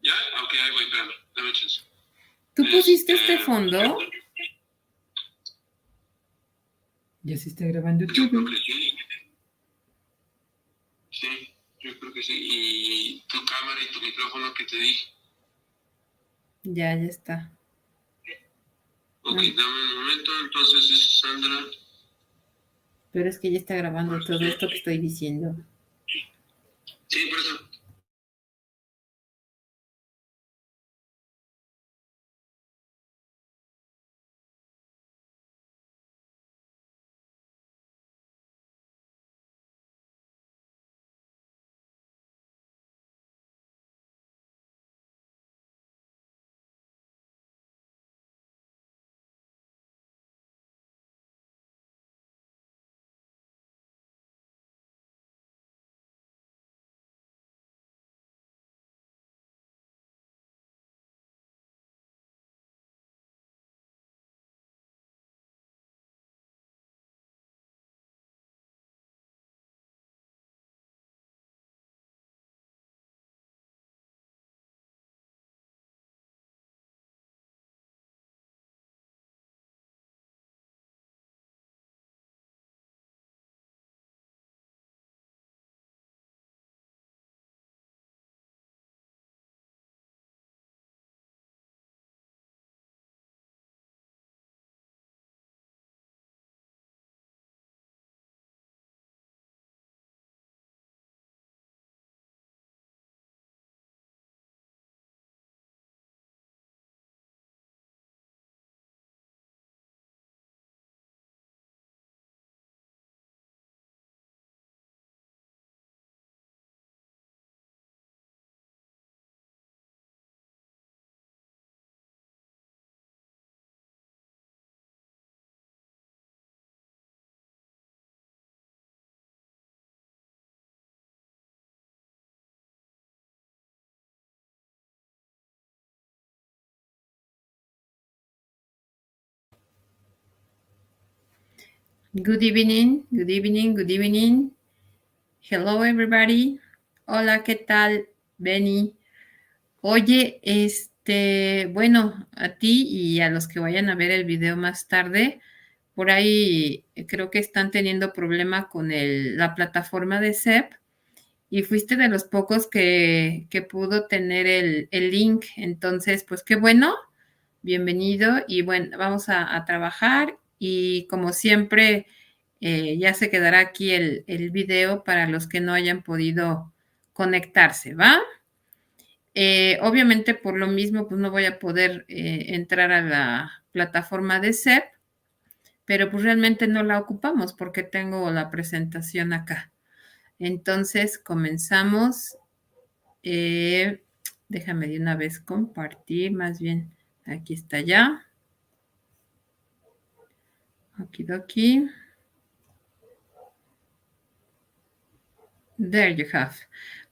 ¿Ya? Ok, ahí voy, espérame, dame chance. ¿Tú pusiste este fondo? Ya se está grabando todo. Yo creo que sí. Sí, yo creo que sí. Y tu cámara y tu micrófono que te dije. Ya está. Ok, dame un momento, entonces es Sandra. Pero es que ya está grabando todo esto que estoy diciendo. Sí, por eso. Good evening, good evening, good evening. Hello everybody. Hola, ¿qué tal, Benny? Oye, bueno, a ti y a los que vayan a ver el video más tarde, por ahí creo que están teniendo problema con la plataforma de CEP y fuiste de los pocos que pudo tener el link. Entonces, pues qué bueno, bienvenido y bueno, vamos a trabajar y como siempre, ya se quedará aquí el video para los que no hayan podido conectarse, ¿va? Obviamente por lo mismo, pues no voy a poder entrar a la plataforma de CEP, pero pues realmente no la ocupamos porque tengo la presentación acá. Entonces, comenzamos. Déjame de una vez compartir, más bien, aquí está ya. Okidoki. There you have.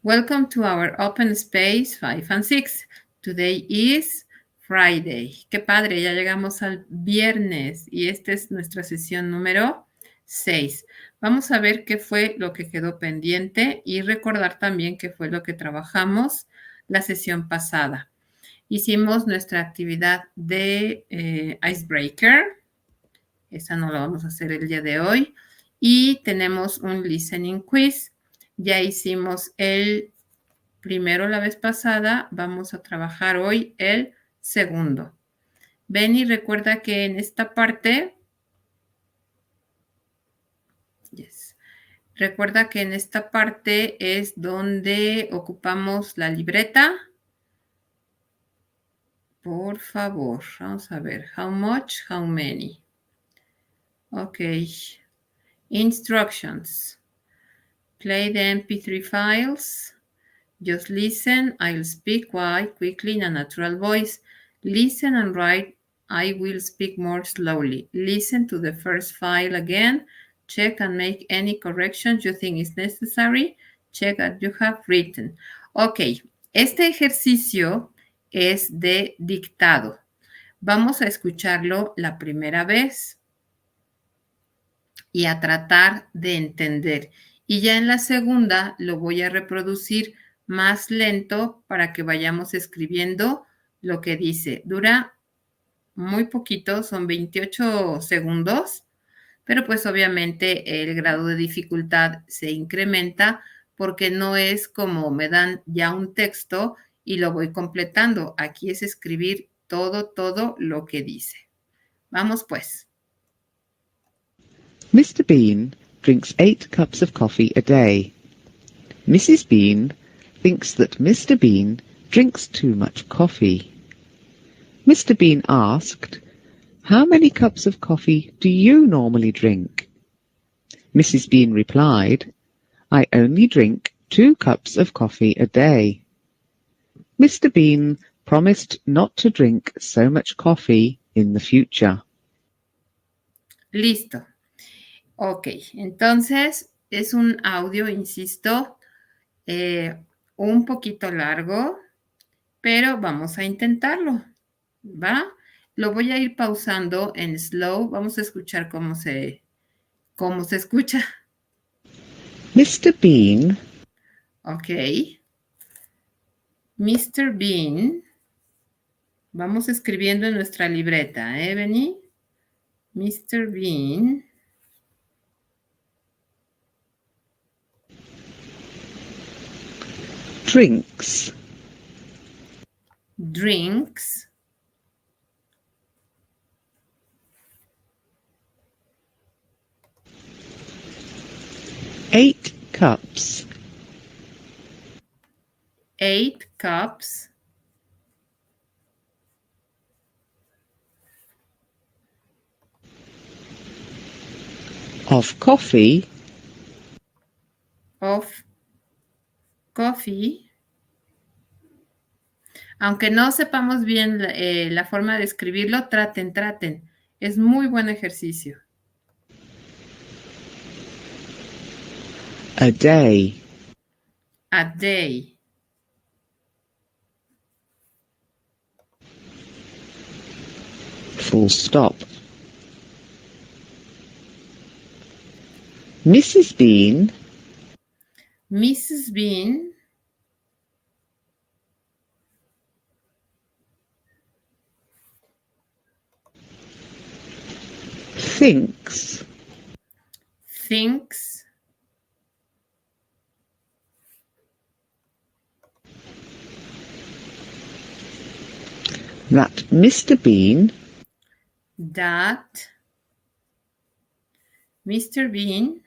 Welcome to our open space 5 and 6. Today is Friday. Qué padre, ya llegamos al viernes y esta es nuestra sesión número 6. Vamos a ver qué fue lo que quedó pendiente y recordar también qué fue lo que trabajamos la sesión pasada. Hicimos nuestra actividad de icebreaker. Esa no la vamos a hacer el día de hoy. Y tenemos un listening quiz. Ya hicimos el primero la vez pasada. Vamos a trabajar hoy el segundo. Benny, recuerda que en esta parte... Yes. Recuerda que en esta parte es donde ocupamos la libreta. Por favor, vamos a ver. How much, how many. Ok. Instructions. Play the MP3 files. Just listen. I'll speak quite quickly in a natural voice. Listen and write. I will speak more slowly. Listen to the first file again. Check and make any corrections you think is necessary. Check that you have written. Ok, este ejercicio es de dictado. Vamos a escucharlo la primera vez y a tratar de entender. Y ya en la segunda lo voy a reproducir más lento para que vayamos escribiendo lo que dice. Dura muy poquito, son 28 segundos, pero pues obviamente el grado de dificultad se incrementa porque no es como me dan ya un texto y lo voy completando. Aquí es escribir todo lo que dice. Vamos pues. Mr. Bean drinks 8 cups of coffee a day. Mrs. Bean thinks that Mr. Bean drinks too much coffee. Mr. Bean asked, "How many cups of coffee do you normally drink?" Mrs. Bean replied, "I only drink 2 cups of coffee a day." Mr. Bean promised not to drink so much coffee in the future. Listo. Ok, entonces es un audio, insisto, un poquito largo, pero vamos a intentarlo, ¿va? Lo voy a ir pausando en slow. Vamos a escuchar cómo se escucha. Mr. Bean Ok. Mr. Bean. Vamos escribiendo en nuestra libreta, ¿eh, Benny? Mr. Bean. drinks Drinks. eight cups 8 cups of coffee of coffee. Aunque no sepamos bien la forma de escribirlo, traten. Es muy buen ejercicio. a day. A day. Full stop. Mrs. Bean Mrs. Bean thinks thinks that Mr. Bean that Mr. Bean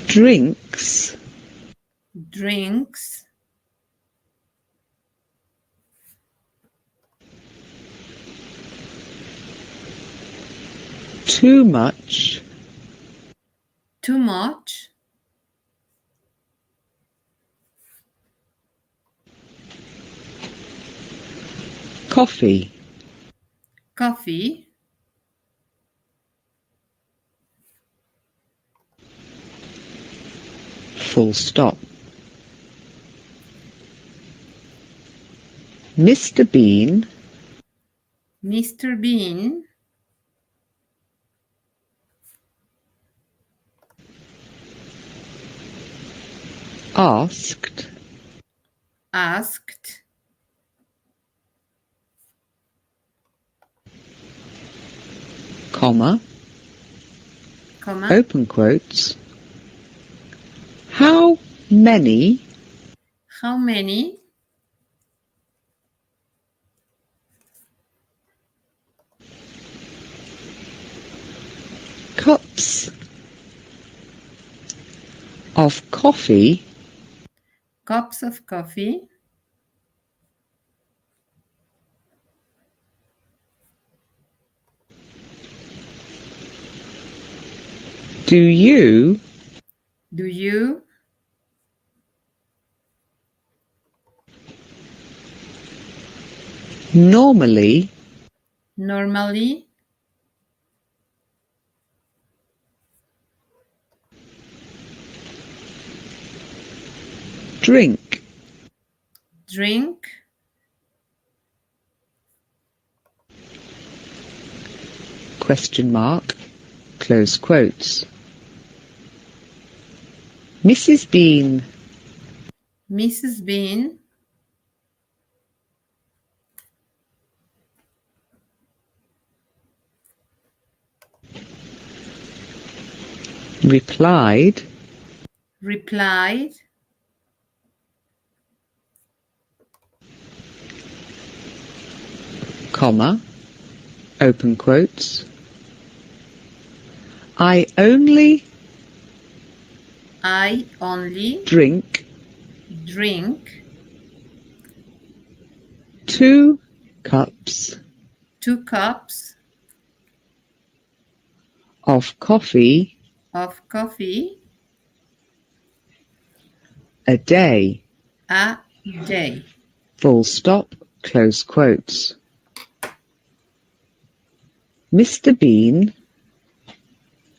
drinks drinks too much too much coffee. coffee. Full stop. Mr. Bean Mr. Bean asked asked comma comma open quotes, how many how many cups of coffee cups of coffee do you do you normally normally drink question mark, close quotes. Mrs. Bean Mrs. Bean replied, replied, comma, open quotes. I only drink drink 2 cups 2 cups of coffee of coffee a day. a day. Full stop, close quotes. Mr. Bean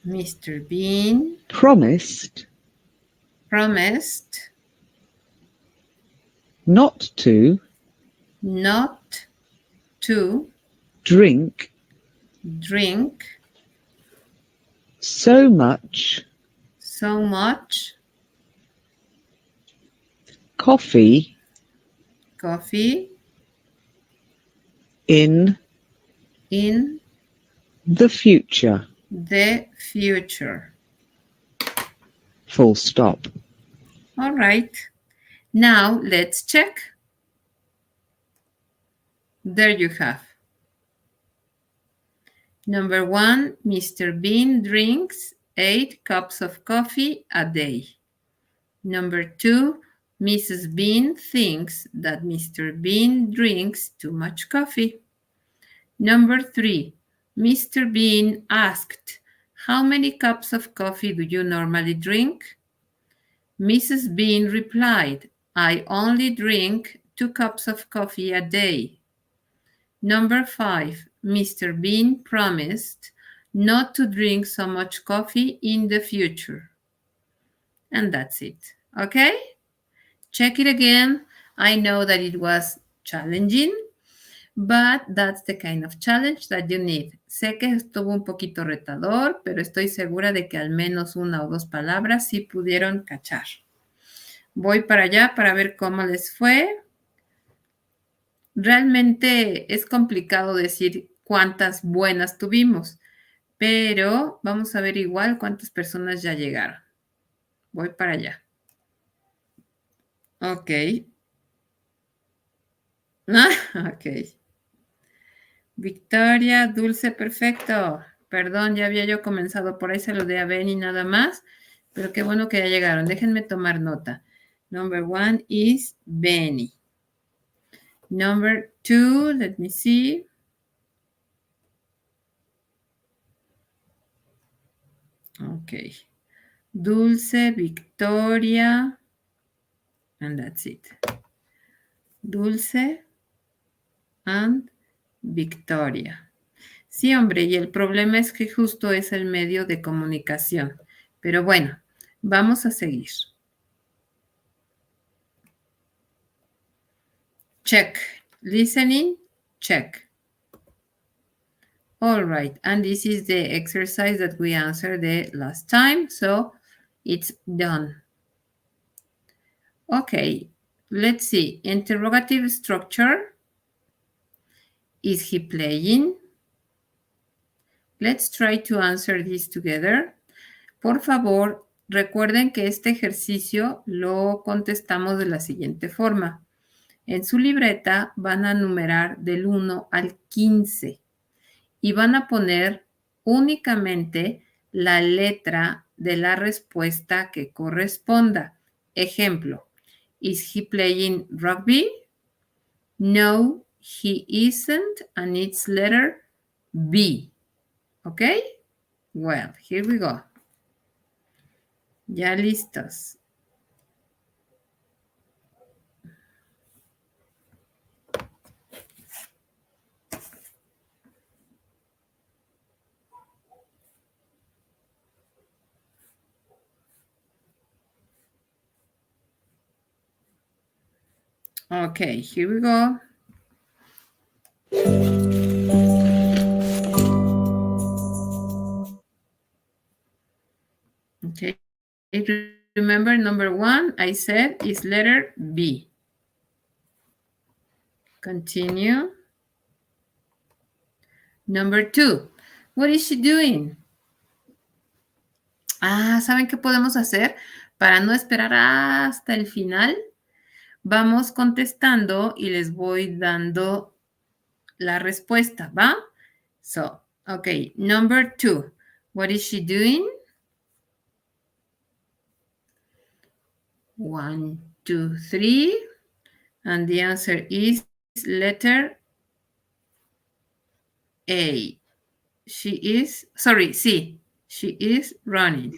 Mr. Bean promised not to drink so much coffee in the future. the future. Full stop. All right. Now let's check. There you have. Number 1, Mr. Bean drinks 8 cups of coffee a day. Number 2, Mrs. Bean thinks that Mr. Bean drinks too much coffee. Number 3, Mr. Bean asked, how many cups of coffee do you normally drink? Mrs. Bean replied, I only drink 2 cups of coffee a day. Number 5, Mr. Bean promised not to drink so much coffee in the future. And that's it. Okay? Check it again. I know that it was challenging, but that's the kind of challenge that you need. Sé que estuvo un poquito retador, pero estoy segura de que al menos 1 o 2 palabras sí pudieron cachar. Voy para allá para ver cómo les fue. Realmente es complicado decir cuántas buenas tuvimos, pero vamos a ver igual cuántas personas ya llegaron. Voy para allá. Ok. Ok. Victoria, Dulce, perfecto. Perdón, ya había yo comenzado por ahí, saludé a Benny nada más, pero qué bueno que ya llegaron. Déjenme tomar nota. Number 1 is Benny. Number 2, let me see. Okay. Dulce, Victoria, and that's it. Dulce and Victoria. Sí, hombre, y el problema es que justo es el medio de comunicación. Pero bueno, vamos a seguir. Check. Listening, check. All right, and this is the exercise that we answered the last time, so it's done. Okay, let's see. Interrogative structure. Is he playing? Let's try to answer this together. Por favor, recuerden que este ejercicio lo contestamos de la siguiente forma. En su libreta van a numerar del 1 al 15 y van a poner únicamente la letra de la respuesta que corresponda. Ejemplo, is he playing rugby? No, he isn't, and it's letter B. Okay? Well, here we go. Ya listos. Okay, here we go. Okay. Remember, number 1, I said, is letter B. Continue. Number 2, what is she doing? ¿Saben qué podemos hacer? Para no esperar hasta el final, vamos contestando y les voy dando la respuesta, ¿va? So, okay, number 2, what is she doing? 1, 2, 3, and the answer is letter A. She is running.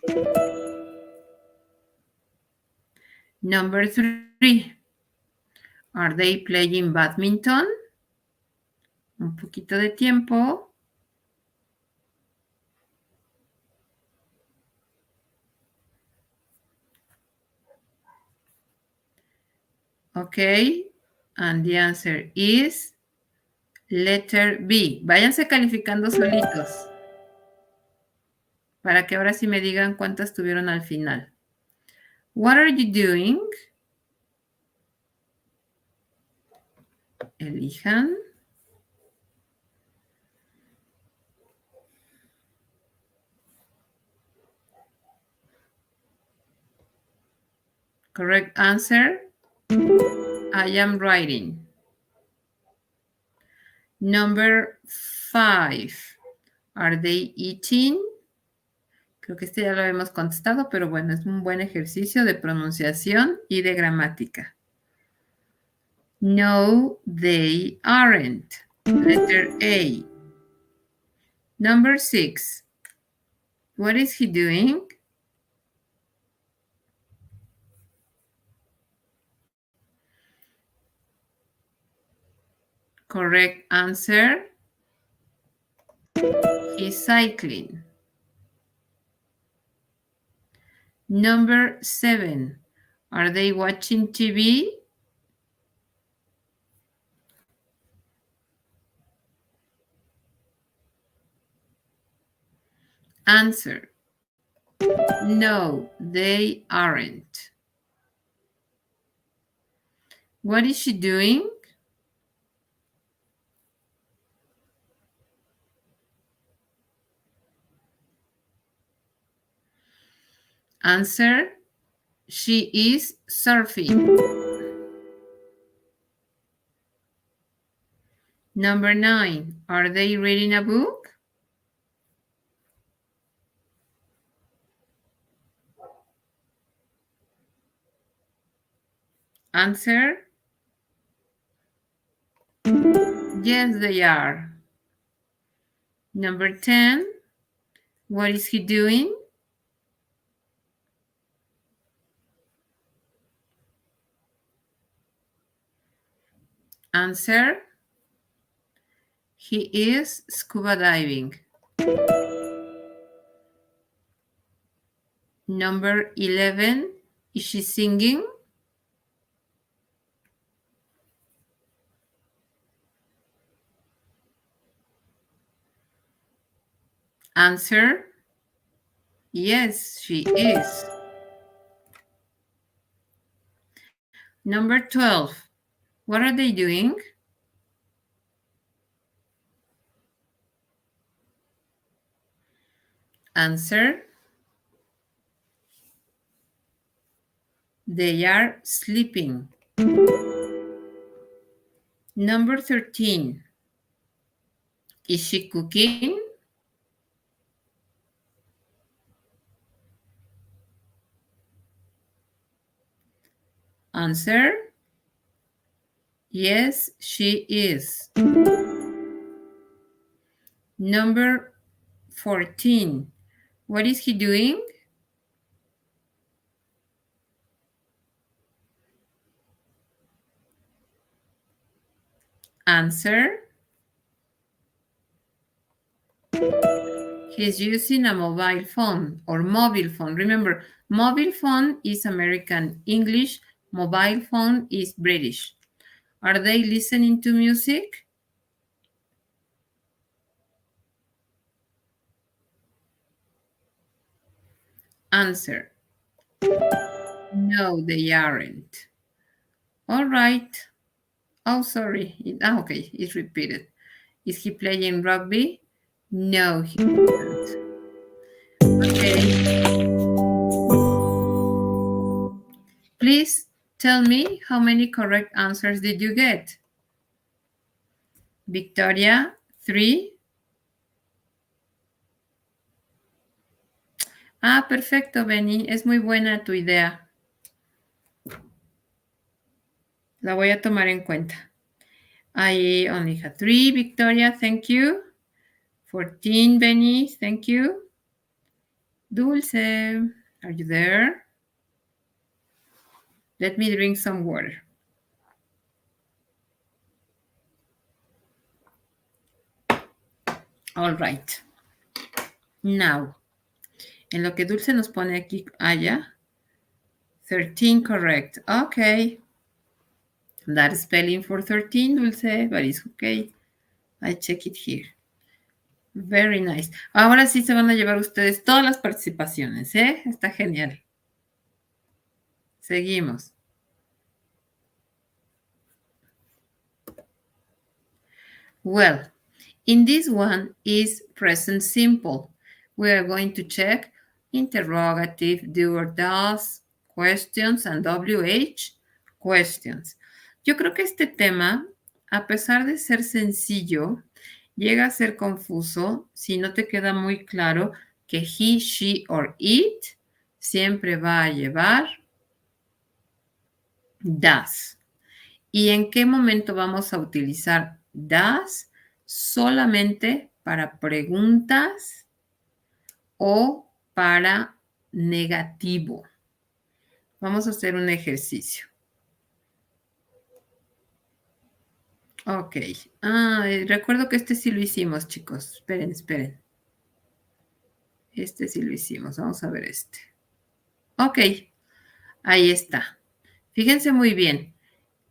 Number 3, are they playing badminton? Un poquito de tiempo. Okay, and the answer is letter B. Váyanse calificando solitos para que ahora sí me digan cuántas tuvieron al final. What are you doing? Elijan. Correct answer, I am writing. Number 5, are they eating? Creo que este ya lo hemos contestado, pero bueno, es un buen ejercicio de pronunciación y de gramática. No, they aren't. Letter A. Number 6, what is he doing? Correct answer, he's cycling. Number 7, are they watching TV? Answer, no, they aren't. What is she doing? Answer, she is surfing. Number 9, are they reading a book? Answer, yes, they are. Number 10, what is he doing? Answer, he is scuba diving. Number 11, is she singing? Answer, yes, she is. Number 12, what are they doing? Answer, they are sleeping. Number 13, is she cooking? Answer, yes, she is. Number 14, what is he doing? Answer, he's using a mobile phone or mobile phone. Remember, mobile phone is American English, mobile phone is British. Are they listening to music? answer. No, they aren't. All right. Oh, sorry. Okay, it's repeated. Is he playing rugby? No, he isn't. Okay. Please tell me how many correct answers did you get? Victoria, 3. Ah, perfecto, Benny. Es muy buena tu idea. La voy a tomar en cuenta. I only have 3, Victoria. Thank you. 14, Benny. Thank you. Dulce, are you there? Let me drink some water. All right. Now, en lo que Dulce nos pone aquí, ya. 13 correct. Okay. That spelling for 13, Dulce, but it's okay. I check it here. Very nice. Ahora sí se van a llevar ustedes todas las participaciones, ¿eh? Está genial. Seguimos. Well, in this one is present simple. We are going to check interrogative, do or does, questions, and WH questions. Yo creo que este tema, a pesar de ser sencillo, llega a ser confuso si no te queda muy claro que he, she or it siempre va a llevar does. ¿Y en qué momento vamos a utilizar does? Solamente para preguntas o para negativo. Vamos a hacer un ejercicio. Ok. Recuerdo que este sí lo hicimos, chicos. Esperen. Este sí lo hicimos. Vamos a ver este. Ok. Ahí está. Fíjense muy bien.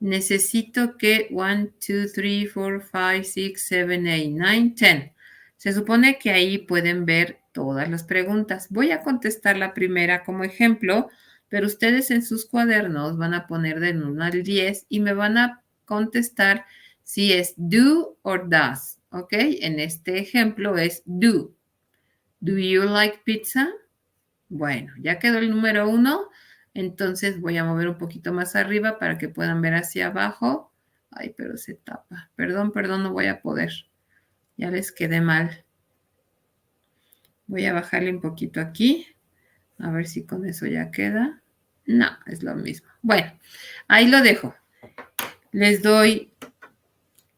Necesito que 1, 2, 3, 4, 5, 6, 7, 8, 9, 10. Se supone que ahí pueden ver todas las preguntas. Voy a contestar la primera como ejemplo, pero ustedes en sus cuadernos van a poner del 1 al 10 y me van a contestar si es do or does. ¿Ok? En este ejemplo es do. Do you like pizza? Bueno, ya quedó el número 1. Entonces voy a mover un poquito más arriba para que puedan ver hacia abajo. Ay, pero se tapa. Perdón, no voy a poder. Ya les quedé mal. Voy a bajarle un poquito aquí. A ver si con eso ya queda. No, es lo mismo. Bueno, ahí lo dejo. Les doy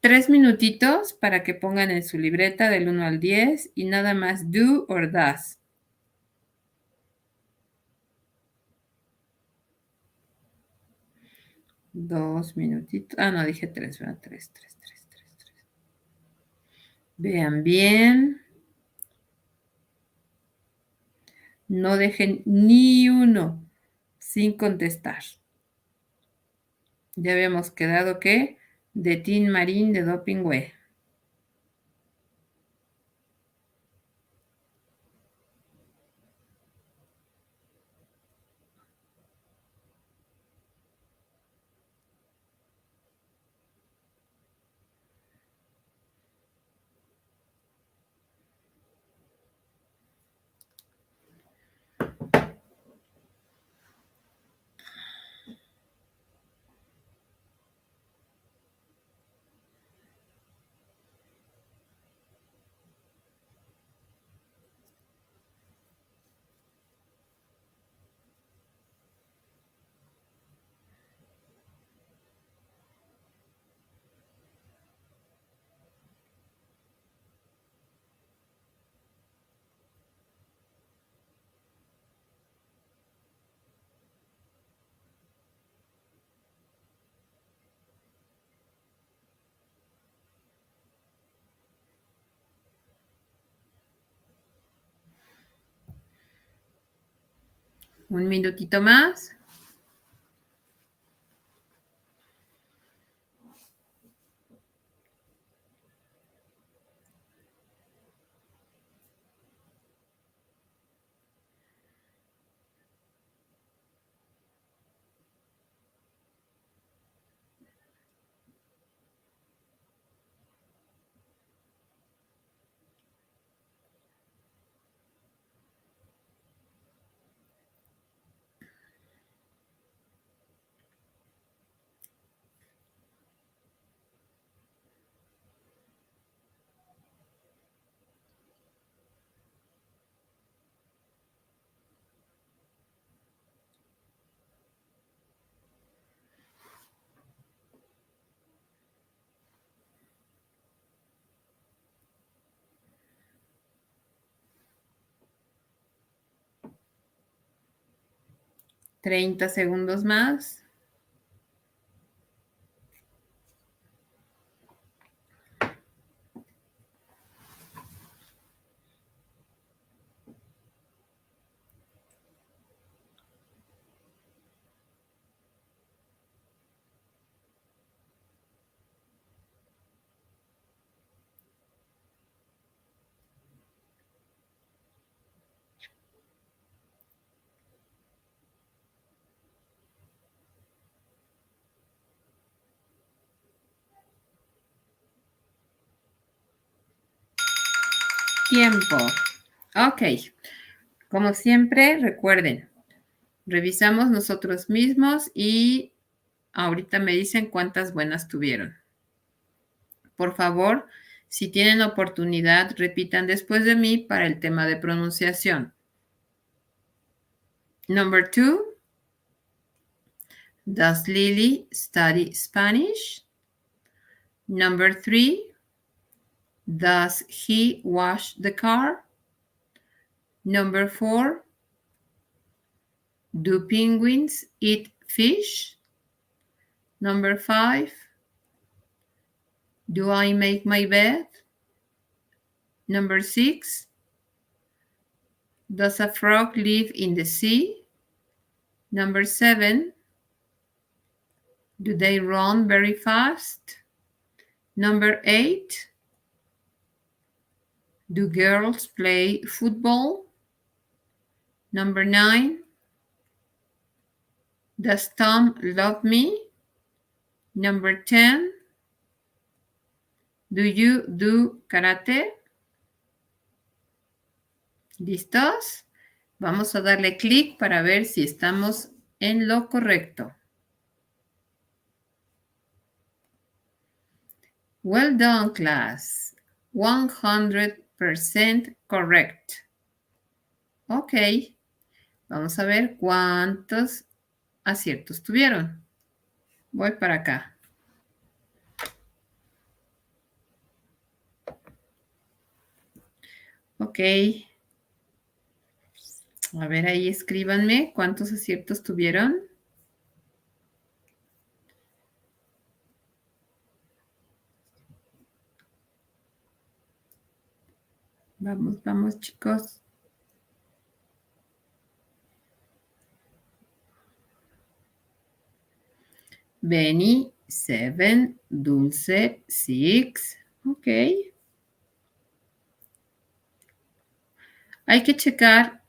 3 minutitos para que pongan en su libreta del 1 al 10 y nada más do or does. Dos minutitos. No, dije 3, ¿verdad? 3. Vean bien. No dejen ni uno sin contestar. Ya habíamos quedado que de Tin Marín de Dopingüe. Un minutito más. 30 segundos más. Tiempo. Ok. Como siempre, recuerden, revisamos nosotros mismos y ahorita me dicen cuántas buenas tuvieron. Por favor, si tienen oportunidad, repitan después de mí para el tema de pronunciación. Number 2. Does Lily study Spanish? Number 3. Does he wash the car? Number 4. Do penguins eat fish? Number 5. Do I make my bed? Number 6. Does a frog live in the sea? Number 7. Do they run very fast? Number 8. Do girls play football? Number 9. Does Tom love me? Number 10. Do you do karate? ¿Listos? Vamos a darle clic para ver si estamos en lo correcto. Well done, class. 100% correct. Ok. Vamos a ver cuántos aciertos tuvieron. Voy para acá. Ok. A ver, ahí escríbanme cuántos aciertos tuvieron. Vamos, vamos, chicos. Benny, 7, Dulce, 6. Ok. Hay que checar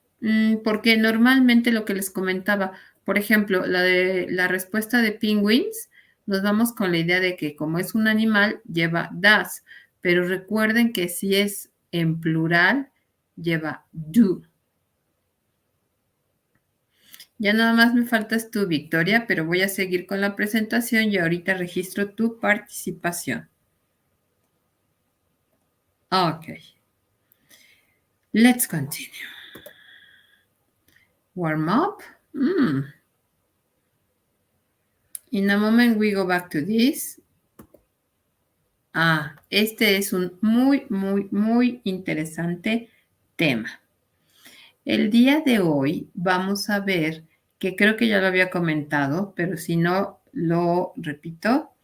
porque normalmente lo que les comentaba, por ejemplo, la respuesta de penguins, nos vamos con la idea de que como es un animal, lleva does, pero recuerden que si es en plural, lleva do. Ya nada más me faltas tú, Victoria, pero voy a seguir con la presentación y ahorita registro tu participación. Ok. Let's continue. Warm up. In a moment we go back to this. Este es un muy interesante tema. El día de hoy vamos a ver, que creo que ya lo había comentado, pero si no, lo repito.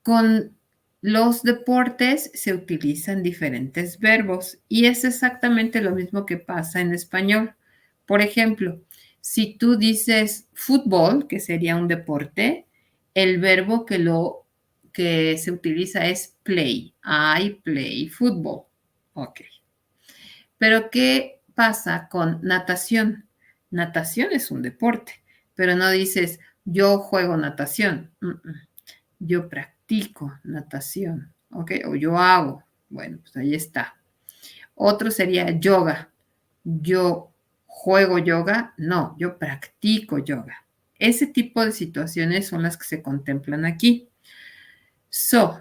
Con los deportes se utilizan diferentes verbos y es exactamente lo mismo que pasa en español. Por ejemplo, si tú dices fútbol, que sería un deporte, el verbo que se utiliza es play. I play football. Ok. Pero ¿qué pasa con natación? Natación es un deporte, pero no dices yo juego natación. Yo practico natación, ¿ok? O yo hago. Bueno, pues ahí está. Otro sería yoga. Yo juego yoga. No, yo practico yoga. Ese tipo de situaciones son las que se contemplan aquí. So,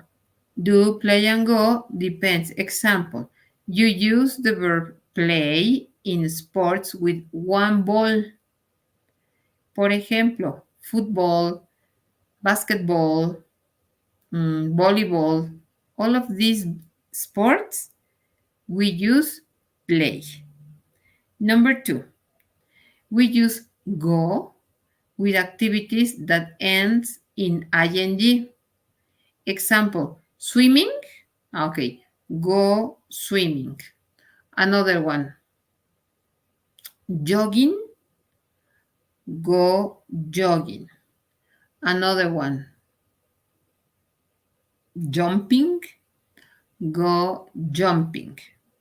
do, play, and go depends. Example, you use the verb play in sports with one ball. Por ejemplo, football, basketball, volleyball, all of these sports, we use play. Number 2, we use go with activities that ends in ing. Example, swimming. Okay, go swimming. Another one, jogging, go jogging. Another one, jumping, go jumping.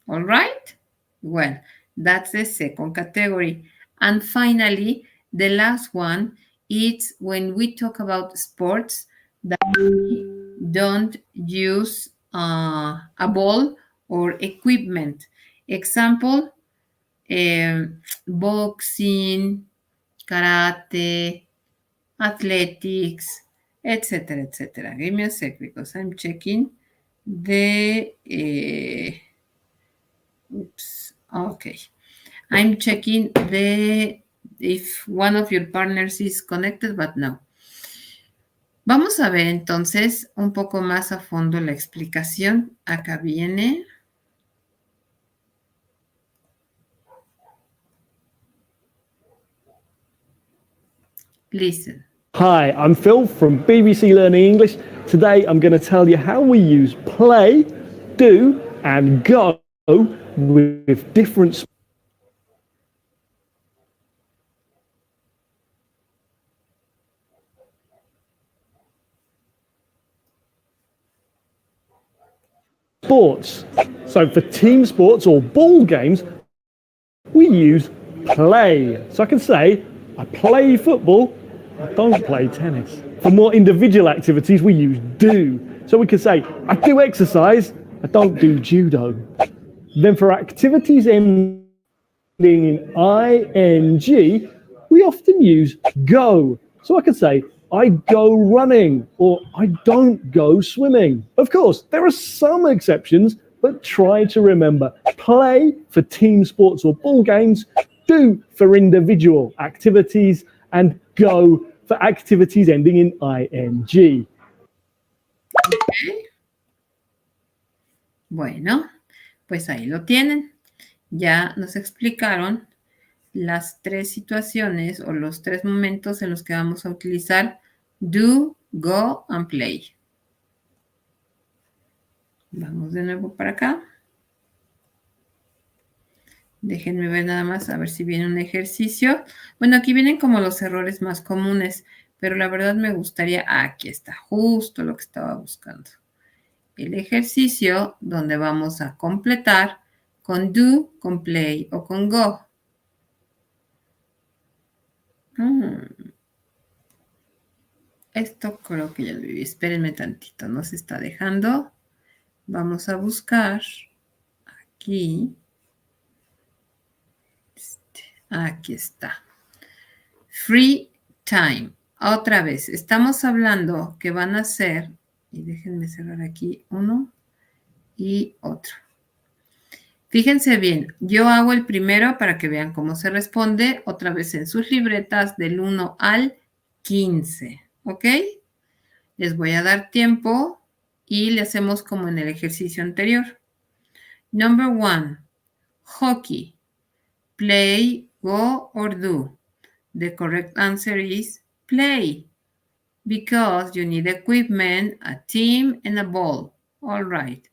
All right? Well, that's the second category. And finally, the last one is when we talk about sports that we don't use a ball or equipment. Example, boxing, karate, athletics, etc., etc. Give me a sec because I'm checking the, okay. I'm checking if one of your partners is connected, but no. Vamos a ver entonces un poco más a fondo la explicación. Acá viene. Listen. Hi, I'm Phil from BBC Learning English. Today I'm going to tell you how we use play, do and go with different sports. So for team sports or ball games, we use play. So I can say, I play football, I don't play tennis. For more individual activities, we use do. So we can say, I do exercise, I don't do judo. Then for activities ending in ing, we often use go. So I can say, I go running or I don't go swimming. Of course, there are some exceptions, but try to remember play for team sports or ball games, do for individual activities, and go for activities ending in ing. Okay. Bueno, pues ahí lo tienen. Ya nos explicaron las tres situaciones o los tres momentos en los que vamos a utilizar do, go and play. Vamos de nuevo para acá. Déjenme ver nada más a ver si viene un ejercicio. Bueno, aquí vienen como los errores más comunes, pero la verdad me gustaría, aquí está, justo lo que estaba buscando. El ejercicio donde vamos a completar con do, con play o con go. Esto creo que ya lo viví. Espérenme tantito, no se está dejando. Vamos a buscar aquí. Aquí está. Free time. Otra vez, estamos hablando que van a ser, y déjenme cerrar aquí uno y otro. Fíjense bien, yo hago el primero para que vean cómo se responde, otra vez en sus libretas del 1 al 15, ¿ok? Les voy a dar tiempo y le hacemos como en el ejercicio anterior. Number 1, hockey, play, go or do. The correct answer is play, because you need equipment, a team, and a ball. All right.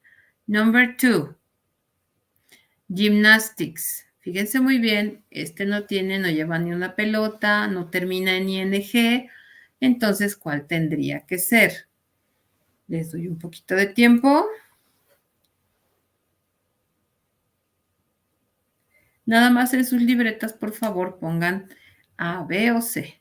Number 2, gymnastics. Fíjense muy bien, este no lleva ni una pelota, no termina en ing. Entonces, ¿cuál tendría que ser? Les doy un poquito de tiempo. Nada más en sus libretas, por favor, pongan A, B o C.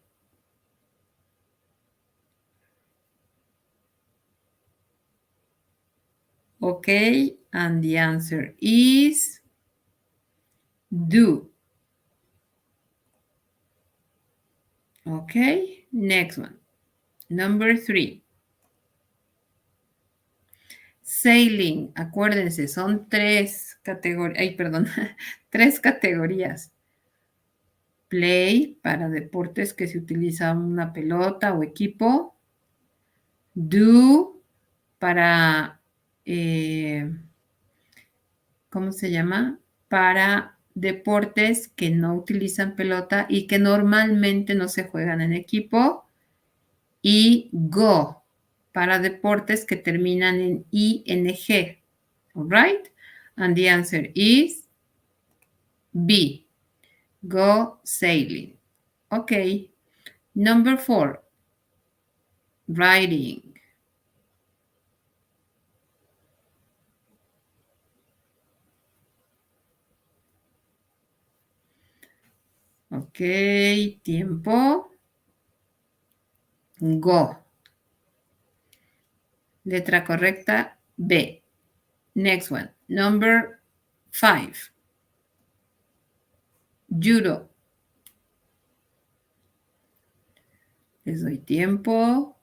Okay, and the answer is do. Okay, next one. Number 3. Sailing, acuérdense, son 3 categorías. Ay, perdón, 3 categorías. Play, para deportes que se utiliza una pelota o equipo. Do, para, ¿cómo se llama? Para deportes que no utilizan pelota y que normalmente no se juegan en equipo. Y go, para deportes que terminan en ing. All right? And the answer is B. Go sailing. Okay. Number 4. Writing. Ok, tiempo. Go. Letra correcta, B. Next one. Number 5. Judo. Les doy tiempo.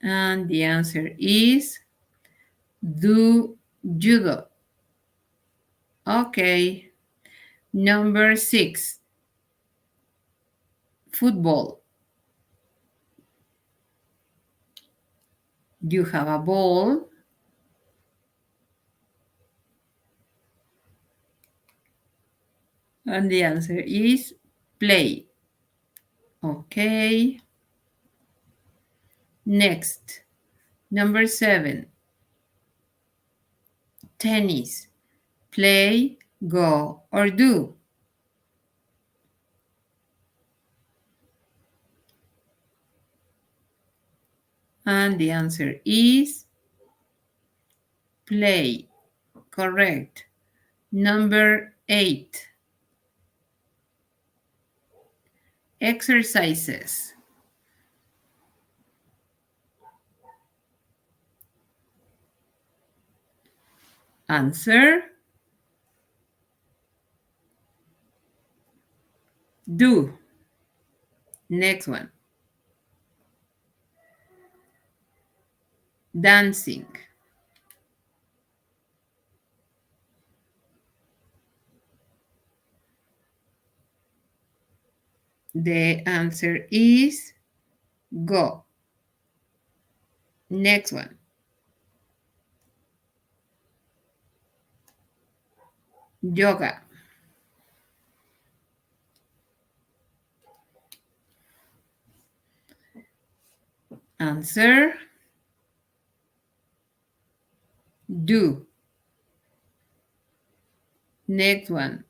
And the answer is do judo. Okay. Number 6. Football. You have a ball. And the answer is play. Okay. Next. Number 7. Tennis. Play, go, or do. And the answer is play. Correct. Number 8. Exercises. Answer. Do. Next one. Dancing. The answer is go. Next one. Yoga. Answer. Do. Next one.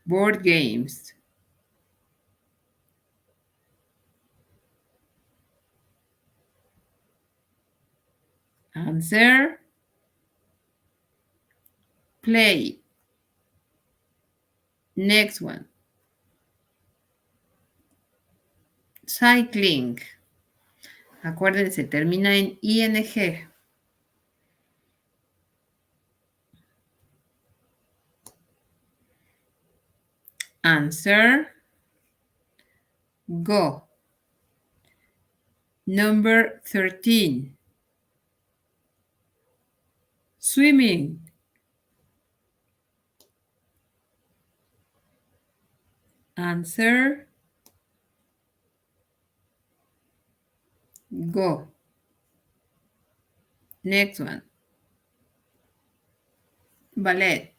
Board games. Answer. Play. Next one. Cycling. Acuérdense, termina en ing. Answer. Go. Number 13. Swimming. Answer. Go. Next one. Ballet.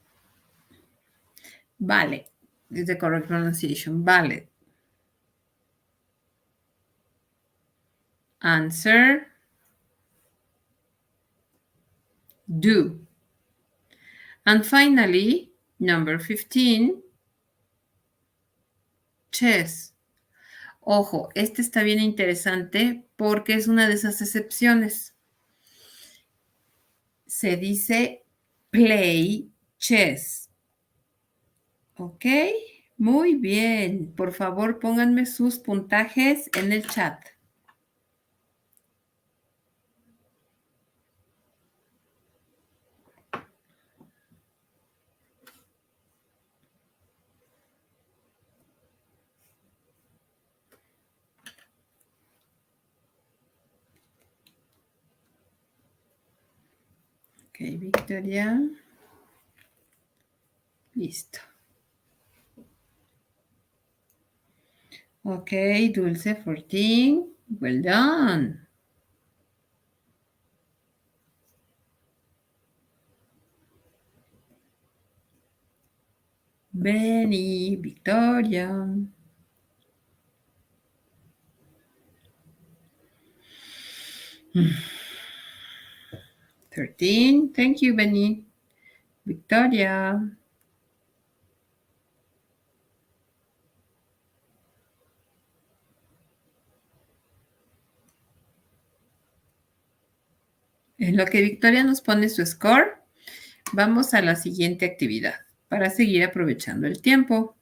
Ballet is the correct pronunciation. Ballet. Answer. Do. And finally, number 15. Chess. Ojo, este está bien interesante porque es una de esas excepciones. Se dice play chess. ¿Ok? Muy bien. Por favor, pónganme sus puntajes en el chat. Ok, Victoria. Listo. Ok, Dulce 14. Well done. Benny, Victoria. Mm. 13. Thank you, Benny. Victoria. En lo que Victoria nos pone su score, vamos a la siguiente actividad para seguir aprovechando el tiempo.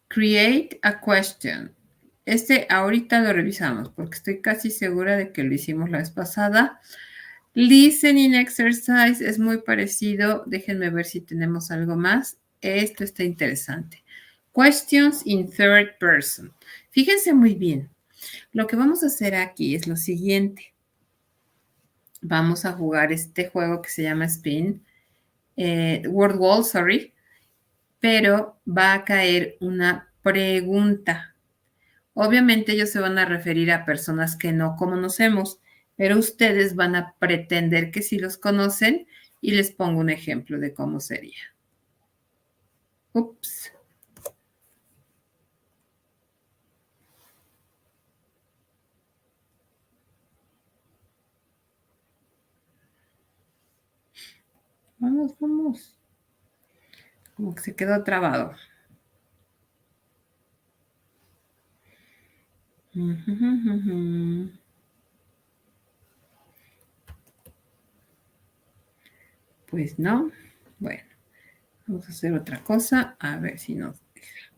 Create a question. Este ahorita lo revisamos porque estoy casi segura de que lo hicimos la vez pasada. Listening exercise es muy parecido. Déjenme ver si tenemos algo más. Esto está interesante. Questions in third person. Fíjense muy bien. Lo que vamos a hacer aquí es lo siguiente. Vamos a jugar este juego que se llama Spin. Word Wall, sorry. Pero va a caer una pregunta. Obviamente ellos se van a referir a personas que no conocemos, pero ustedes van a pretender que sí los conocen y les pongo un ejemplo de cómo sería. Ups. Vamos, vamos. Como que se quedó trabado. Pues no. Bueno, vamos a hacer otra cosa. A ver si nos deja.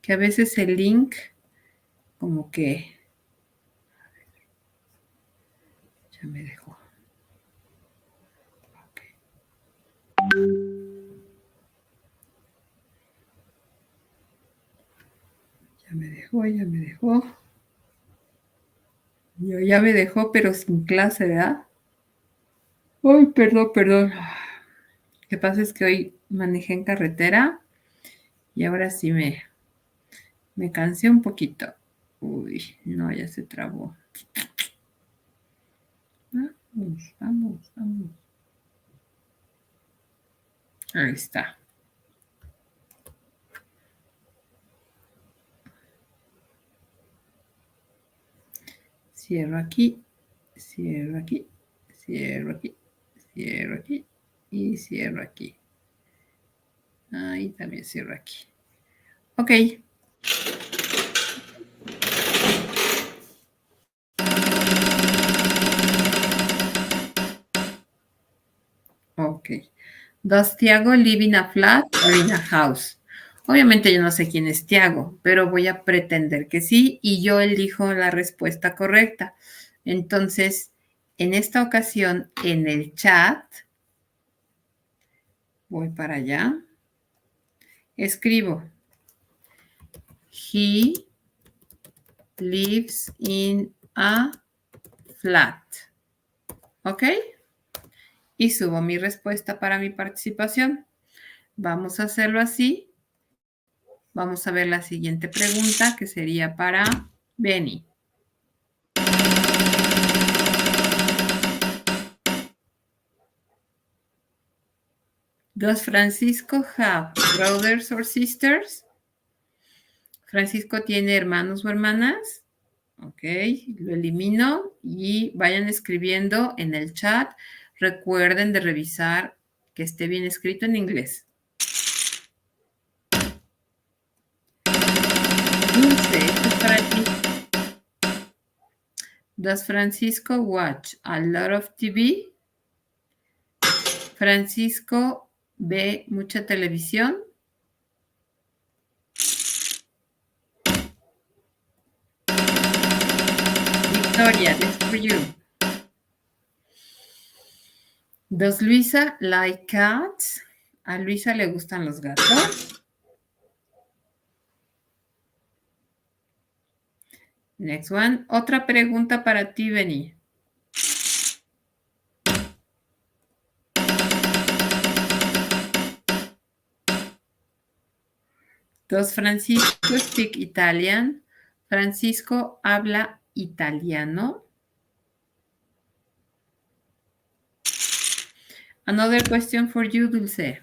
Que a veces el link como que... Ya me dejó. Okay. Ya me dejó, ya me dejó. Ya me dejó, pero sin clase, ¿verdad? Ay, perdón, perdón. Lo que pasa es que hoy manejé en carretera y ahora sí me cansé un poquito. Uy, no, ya se trabó. Vamos, vamos, vamos. Ahí está. Cierro aquí, cierro aquí, cierro aquí, cierro aquí y cierro aquí. Ahí también cierro aquí. Ok. Ok. Does Tiago live in a flat or in a house? Obviamente yo no sé quién es Tiago, pero voy a pretender que sí y yo elijo la respuesta correcta. Entonces, en esta ocasión, en el chat, voy para allá, escribo, he lives in a flat. ¿Ok? Y subo mi respuesta para mi participación. Vamos a hacerlo así. Vamos a ver la siguiente pregunta que sería para Benny. Does Francisco have brothers or sisters? ¿Francisco tiene hermanos o hermanas? Ok, lo elimino y vayan escribiendo en el chat. Recuerden de revisar que esté bien escrito en inglés. Dulce, esto es para ti. Does Francisco watch a lot of TV? Francisco ve mucha televisión. Victoria, this is for you. Does Luisa like cats? ¿A Luisa le gustan los gatos? Next one. Otra pregunta para ti, Benny. Does Francisco speak Italian? ¿Francisco habla italiano? Another question for you, Dulce.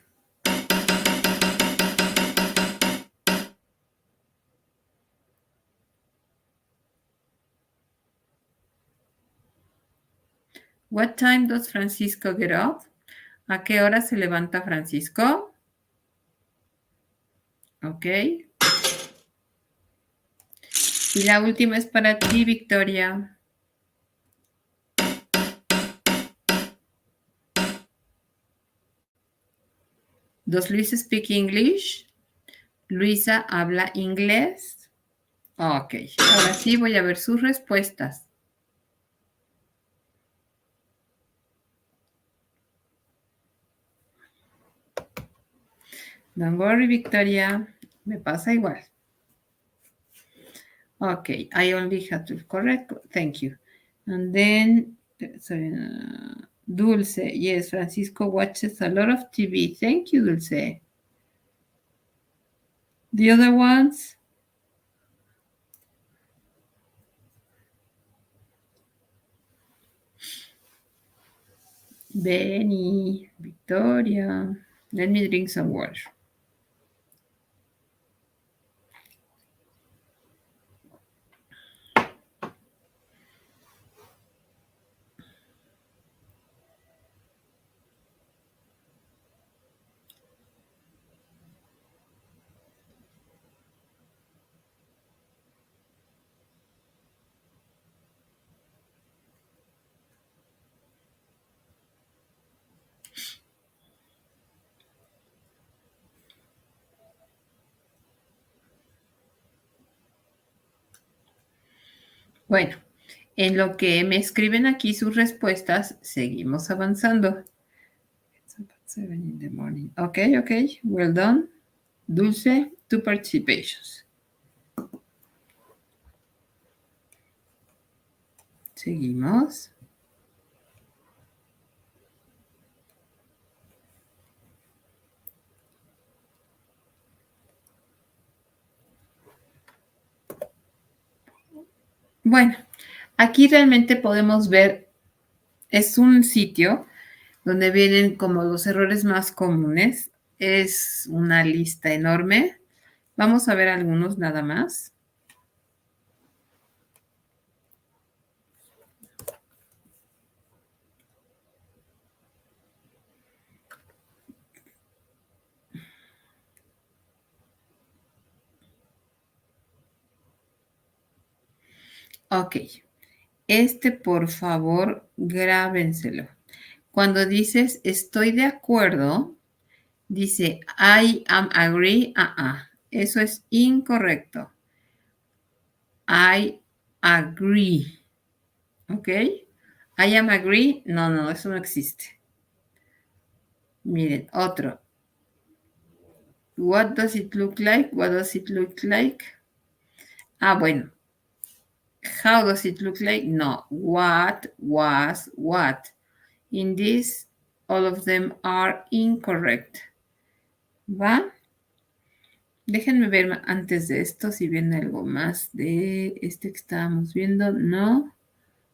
What time does Francisco get up? ¿A qué hora se levanta Francisco? Ok. Y la última es para ti, Victoria. Does Luisa speak English? ¿Luisa habla inglés? Ok, ahora sí voy a ver sus respuestas. Don't worry, Victoria. Me pasa igual. Okay, I only have to correct. Thank you. And then, sorry, Dulce. Yes, Francisco watches a lot of TV. Thank you, Dulce. The other ones? Benny, Victoria. Let me drink some water. Bueno, en lo que me escriben aquí sus respuestas, seguimos avanzando. 7 in the morning. Okay, okay, well done. Dulce, 2 participations. Seguimos. Bueno, aquí realmente podemos ver, es un sitio donde vienen como los errores más comunes. Es una lista enorme. Vamos a ver algunos nada más. Ok. Por favor, grábenselo. Cuando dices estoy de acuerdo, dice I am agree. Eso es incorrecto. I agree. ¿Ok? I am agree. No, eso no existe. Miren, otro. What does it look like? What does it look like? Bueno. How does it look like? No. What was what? In this, all of them are incorrect. ¿Va? Déjenme ver antes de esto si viene algo más de este que estábamos viendo. No.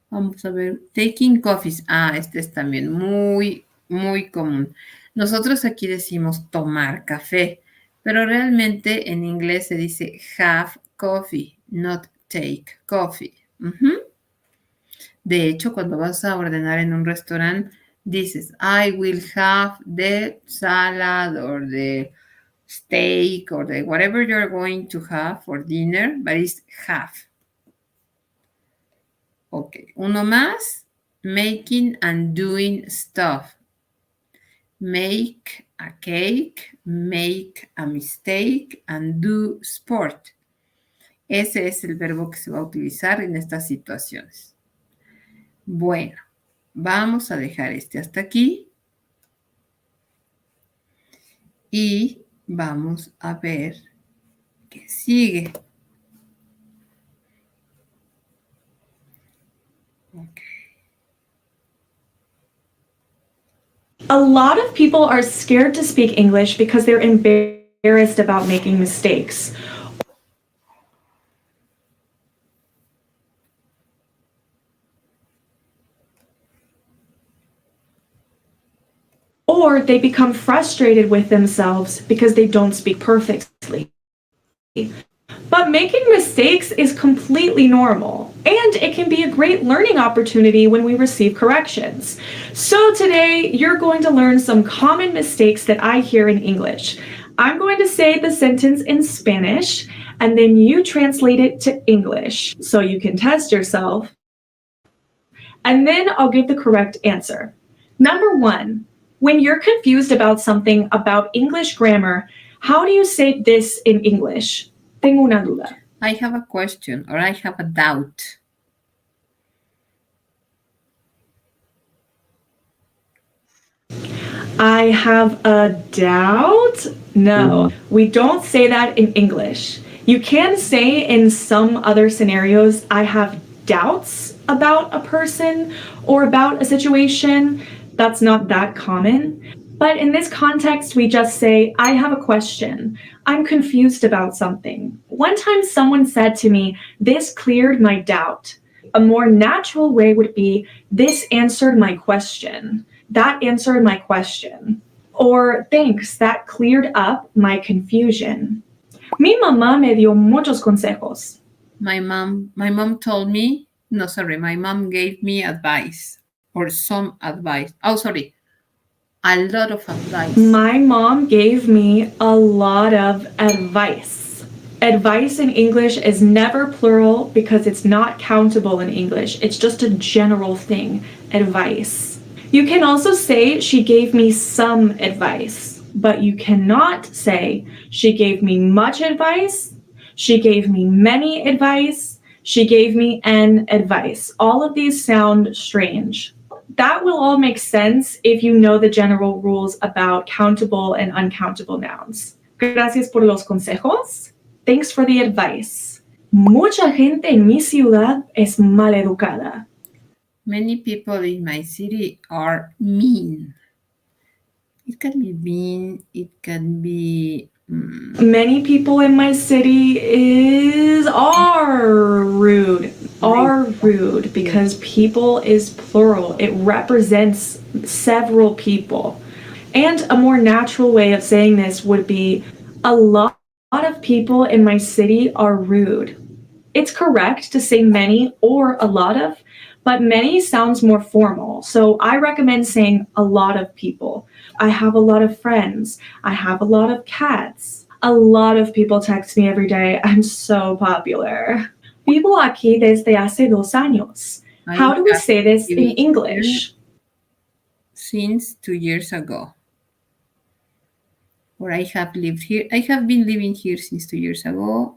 Vamos a ver. Taking coffees. Este es también muy, muy común. Nosotros aquí decimos tomar café, pero realmente en inglés se dice have coffee, not take coffee. De hecho, cuando vas a ordenar en un restaurante, dices, I will have the salad or the steak or the whatever you're going to have for dinner, but it's have. Ok, uno más. Making and doing stuff. Make a cake, make a mistake, and do sport. Ese es el verbo que se va a utilizar en estas situaciones. Bueno, vamos a dejar hasta aquí. Y vamos a ver qué sigue. Ok. A lot of people are scared to speak English because they're embarrassed about making mistakes. or they become frustrated with themselves because they don't speak perfectly. But making mistakes is completely normal, and it can be a great learning opportunity when we receive corrections. So today, you're going to learn some common mistakes that I hear in English. I'm going to say the sentence in Spanish, and then you translate it to English so you can test yourself. And then I'll give the correct answer. Number 1, when you're confused about something about English grammar, how do you say this in English? Tengo una duda. I have a question, or I have a doubt. I have a doubt? No, we don't say that in English. You can say in some other scenarios, I have doubts about a person or about a situation. That's not that common. But in this context, we just say, I have a question. I'm confused about something. One time someone said to me, this cleared my doubt. A more natural way would be, this answered my question. That answered my question. Or, thanks, that cleared up my confusion. Mi mamá me dio muchos consejos. My mom told me, no, sorry, my mom gave me advice, or some advice. Oh, sorry, a lot of advice. My mom gave me a lot of advice. Advice in English is never plural because it's not countable in English. It's just a general thing, advice. You can also say she gave me some advice, but you cannot say she gave me much advice, she gave me many advice, she gave me an advice. All of these sound strange. That will all make sense if you know the general rules about countable and uncountable nouns. Gracias por los consejos. Thanks for the advice. Mucha gente en mi ciudad es maleducada. Many people in my city are mean. It can be mean, it can be... Many people in my city are rude. Are rude because people is plural. It represents several people. And a more natural way of saying this would be, a lot of people in my city are rude. It's correct to say many or a lot of, but many sounds more formal. So I recommend saying a lot of people. I have a lot of friends. I have a lot of cats. A lot of people text me every day. I'm so popular. Vivo aquí desde hace 2 años. How do we say this in English? Since 2 years ago. Or I have lived here. I have been living here since 2 years ago.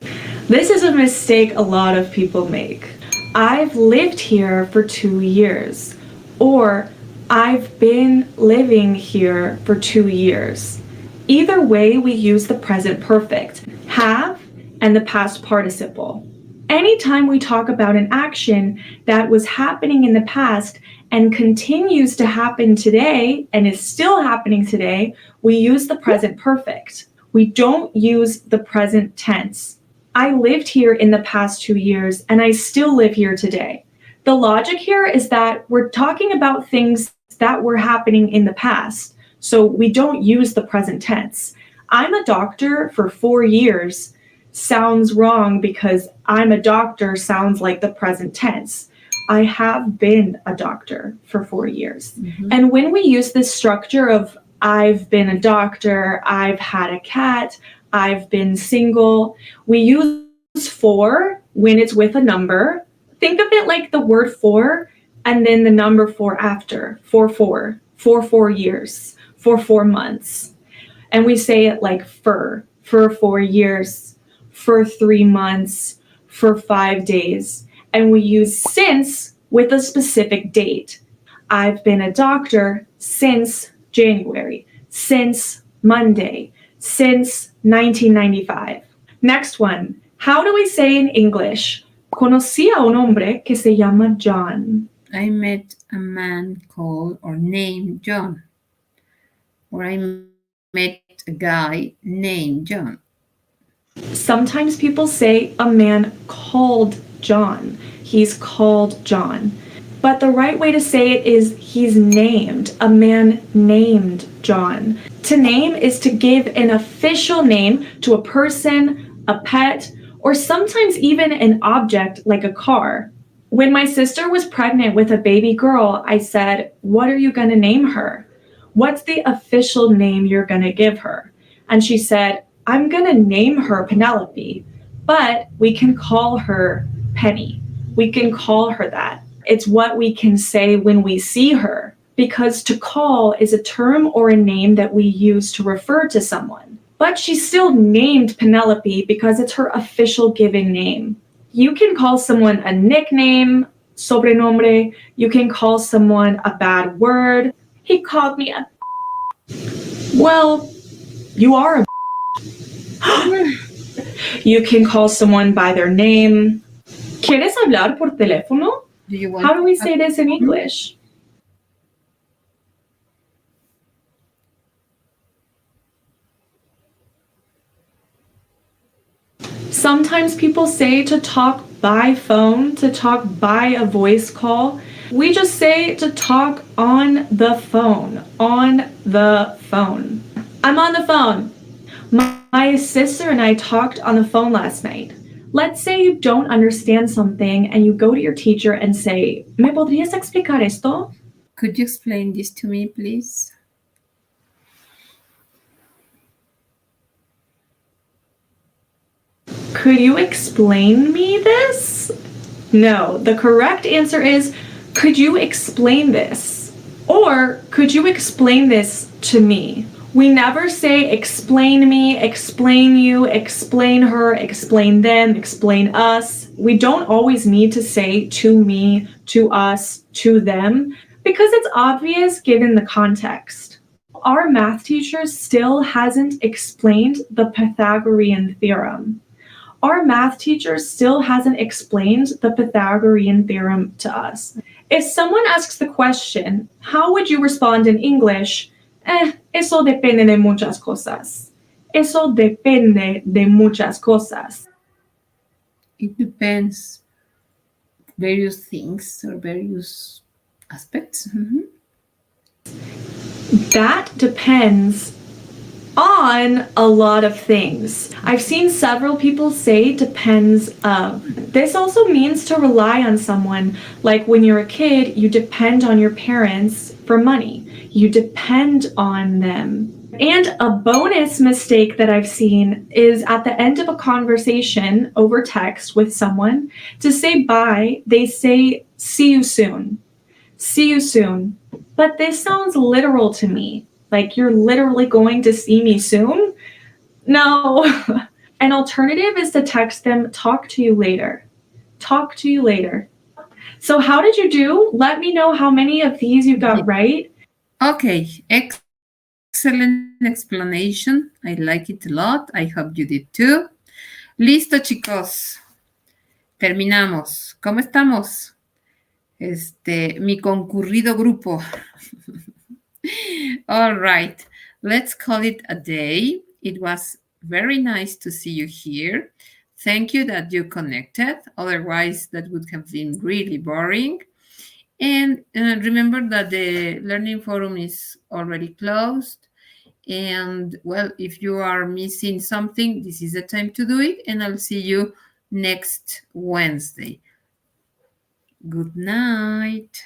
This is a mistake a lot of people make. I've lived here for 2 years. Or I've been living here for 2 years. Either way, we use the present perfect, have, and the past participle. Anytime we talk about an action that was happening in the past and continues to happen today and is still happening today, we use the present perfect. We don't use the present tense. I lived here in the past 2 years and I still live here today. The logic here is that we're talking about things that were happening in the past, so we don't use the present tense. I'm a doctor for 4 years sounds wrong because I'm a doctor sounds like the present tense. I have been a doctor for 4 years. And when we use this structure of I've been a doctor, I've had a cat, I've been single, we use for when it's with a number. Think of it like the word for and then the number 4 after, for 4 years, for 4 months. And we say it like for 4 years, for 3 months, for 5 days. And we use since with a specific date. I've been a doctor since January, since Monday, since 1995. Next one. How do we say in English? Conocí a un hombre que se llama John. I met a man called or named John. Or I met a guy named John. Sometimes people say a man called John. He's called John. But the right way to say it is he's named, a man named John. To name is to give an official name to a person, a pet, or sometimes even an object like a car. When my sister was pregnant with a baby girl, I said, "What are you going to name her? What's the official name you're going to give her?" And she said, "I'm going to name her Penelope, but we can call her Penny. We can call her that." It's what we can say when we see her, because to call is a term or a name that we use to refer to someone. But she's still named Penelope because it's her official given name. You can call someone a nickname, sobrenombre. You can call someone a bad word. He called me a... Well, you are a... You can call someone by their name. ¿Quieres hablar por teléfono? Do you want How do we say this in English? Sometimes people say to talk by phone, to talk by a voice call. We just say to talk on the phone, on the phone. I'm on the phone. My sister and I talked on the phone last night. Let's say you don't understand something and you go to your teacher and say, ¿Me podrías explicar esto? Could you explain this to me, please? Could you explain me this? No, the correct answer is, could you explain this? Or could you explain this to me? We never say explain me, explain you, explain her, explain them, explain us. We don't always need to say to me, to us, to them, because it's obvious given the context. Our math teacher still hasn't explained the Pythagorean theorem. Our math teacher still hasn't explained the Pythagorean theorem to us. If someone asks the question, how would you respond in English? Eso depende de muchas cosas. Eso depende de muchas cosas. It depends. Various things or various aspects. Mm-hmm. That depends on a lot of things. I've seen several people say depends of. This also means to rely on someone. Like when you're a kid, you depend on your parents for money. You depend on them. And a bonus mistake that I've seen is at the end of a conversation over text with someone, to say bye, they say, "See you soon." See you soon. But this sounds literal to me. Like you're literally going to see me soon? No. An alternative is to text them, "Talk to you later." Talk to you later. So how did you do? Let me know how many of these you got right. Okay, excellent explanation. I like it a lot. I hope you did too. Listo, chicos. Terminamos. ¿Cómo estamos? Mi concurrido grupo. All right, let's call it a day. It was very nice to see you here. Thank you that you connected. Otherwise, that would have been really boring. And remember that the Learning Forum is already closed. And, well, if you are missing something, this is the time to do it. And I'll see you next Wednesday. Good night.